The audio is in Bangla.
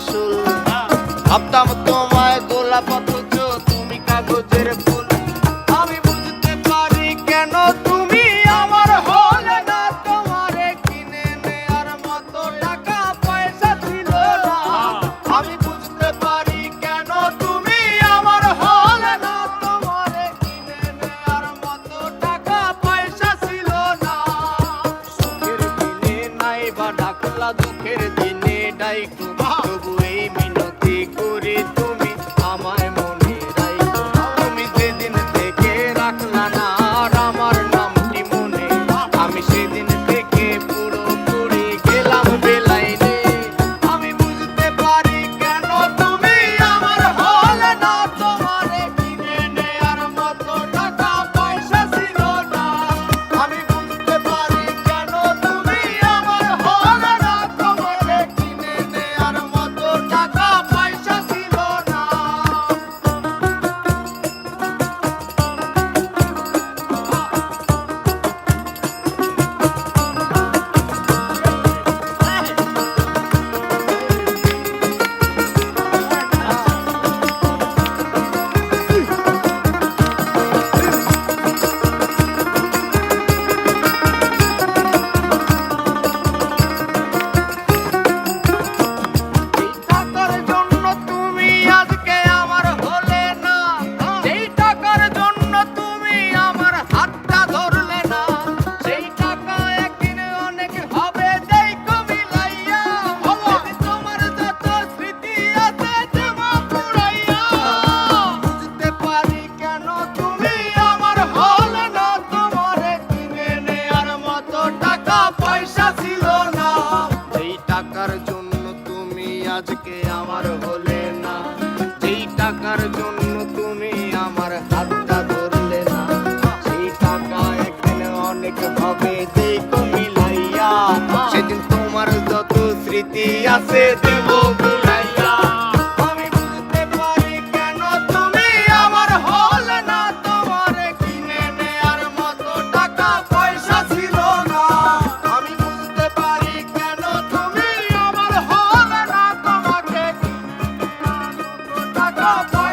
আসল। ভাবতাম তোমায় গোলাপ অথচ তুমি কাগজের ফুল। আমি বুঝতে পারি কেন তুমি আমার হলে না, তোমারে কিনে নেয়ার মতো টাকা পয়সা ছিল না। আমি বুঝতে পারি কেন তুমি আমার হলে না, তোমারে কিনে নেয়ার মতো টাকা পয়সা ছিল না। সুখের দিনে নাই বা ডাকলা, দুঃখের দিনে ডাইকো, তবু এই মিনতি করি তুমি আমায় মনে রাইখো। তুমি যেদিন থেকে রাখলা না আর আমার নামটি মনে, আমি সেদিন থেকে পুরোপুরি গেলাম বেলাইনে। আমি বুঝতে পারি কেন তুমি আমার হলে না, তোমারে কিনে নেয়ার মতো টাকা পয়সা ছিল না। আমি বুঝতে পারি কেন তুমি আমার হলে না, তোমারে কিনে নেয়ার মতো টাকা পয়সা ছিল না। এই টাকার জন্য তুমি আজকে আমার হলে না, যেই টাকার জন্য তুমি আমার হাতটা ধরলে না। সেই টাকা একদিন অনেক হবে দেখো মিলাইয়া, সেদিন তোমার যত স্মৃতি আছে জমা পুরাইয়া। বুঝতে পারি কেন তুমি আমার হলে না, তোমারে কিনে নেয়ার মতো টাকা পয়সা ছিল না। যেই টাকার জন্য তুমি আজকে আমার হলে না, যেই টাকার জন্য তুমি আমার হাতটা ধরলে না। সেই টাকা একদিন অনেক হবে দেখো মিলাইয়া, সেদিন তোমার যত স্মৃতি আছে দেব ভুলাইয়া। আমি বুঝতে পারি কেন তুমি আমার হলে না, তোমারে কিনে নেয়ার মতো টাকা পয়সা ছিল না। আমি বুঝতে পারি কেন তুমি আমার হলে না, তোমাকে কিনে নেয়ার মতো টাকা পয়সা